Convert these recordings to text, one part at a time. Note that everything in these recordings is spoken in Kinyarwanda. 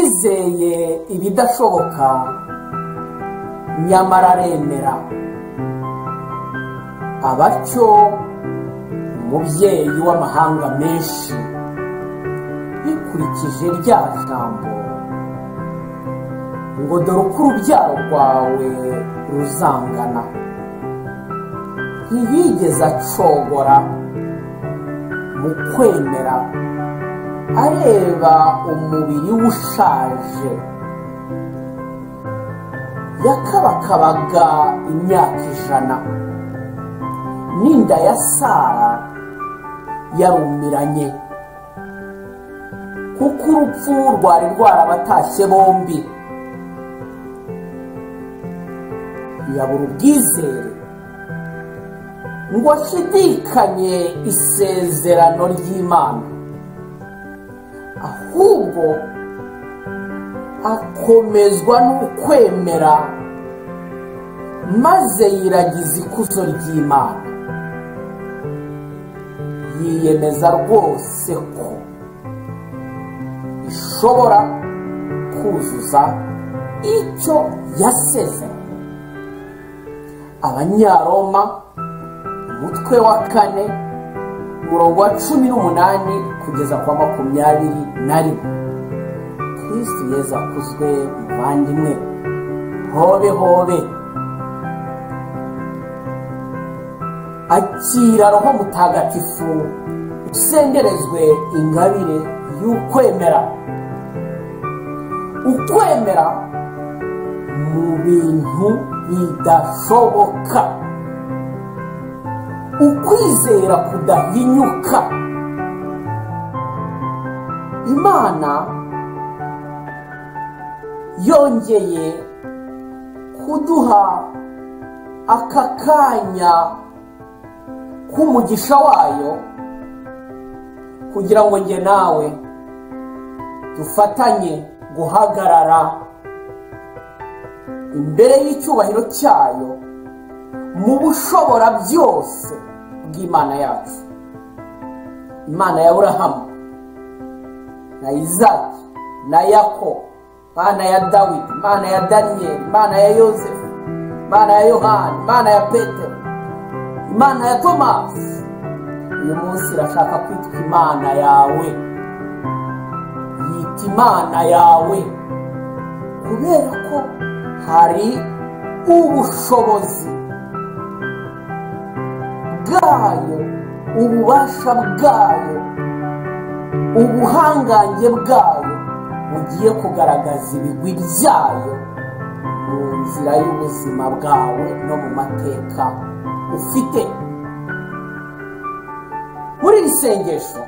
yizeye ibidashoboka nyamara aremera. Abatyo umubyeyi w'amahanga menshi bikurikije rya jambo ngo dore uko urubyaro rwawe ruzangana, ntiyigeze acogora mu kwemera areba umubiri ushaje. Yakabakabaga imyaka 100, n'inda ya Sara yarumiranye, kuko urupfu rwari rwarabatashye bombi. Yabura ubwizere ngo ashidikanye isezerano ry'Imana, ahubwo akomezwa n'ukwemera maze yiragiza ikuzo ry'Imana. Yiyemeza rwose ko ishobora kuzuza icyo yasezeranye. Abanyaroma umutwe wa 4 umurongo wa 18 kugeza kwa 21. Kristo Yesu akuzwe muvandimwe. Hobe hobe. Akira Roho Mutagatifu usenderezwe ingabire y'ukwemera. Ukwemera mu bintu bidashoboka, ukwizera kudahinyuka. Imana yongeye kuduha aka kanya k'umugisha wayo kugira ngo nge nawe dufatanye guhagarara imbere y'icyubahiro cyayo mu bushobora byose bw'Imana yacu. Imana ya Aburahamu na Isaki na Yakobo, Imana ya Dawidi, Imana ya Daniyeli, Imana ya Yosefu, Imana ya Yohani, Imana ya Petero, Imana ya Tomasi, uyu munsi irashaka kwitwa Imana yawe. Yita Imana yawe kubera ko hari ubushobozi bwayo, ububasha bwayo, ubuhangange bwayo bugiye kugaragaza ibigwi byayo mu nzira y'ubuzima bwawe no mu mateka ufite. Muri iri sengesho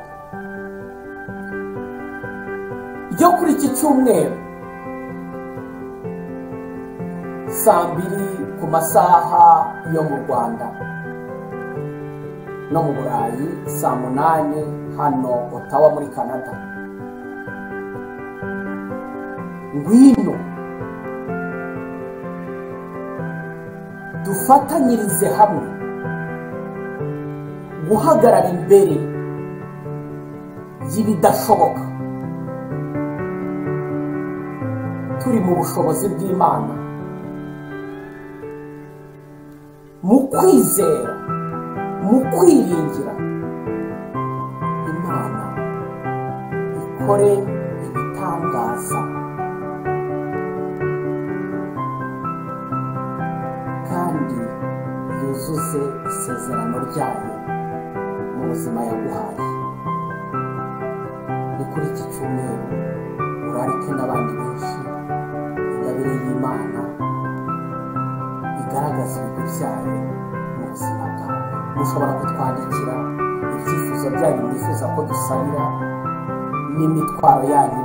ryo kuri iki cyumweru saa 2 ku masaha yo mu Rwanda no mu Burayi, saa 8 hano Ottawa muri Canada, ngwino dufatanyirize hamwe guhagarara imbere y'ibidashoboka, turi mu bushobozi bw'Imana, mu kwizera, mu kwiringira. Imana ikore ibitangaza kandi yuzuze isezerano ryayo mu buzima yaguhaye. Ni kuri iki cyumweru urarike n'abandi benshi ingabire y'Imana igaragaza ibigwi byayo mu buzima bwawe. Mushobora kutwandikira ibyifuzo byanyu mwifuza ko dusabira, n'imitwaro yanyu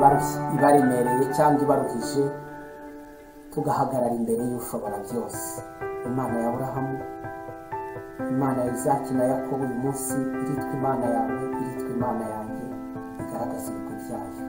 ibaremereye cyangwa ibaruhije, tugahagarara imbere y'ushobora byose. Imana ya Aburahamu, Imana ya Isaki na Yakobo uyu munsi iritwa Imana yawe, iritwa Imana yanjye, igaragaza ibigwi byayo.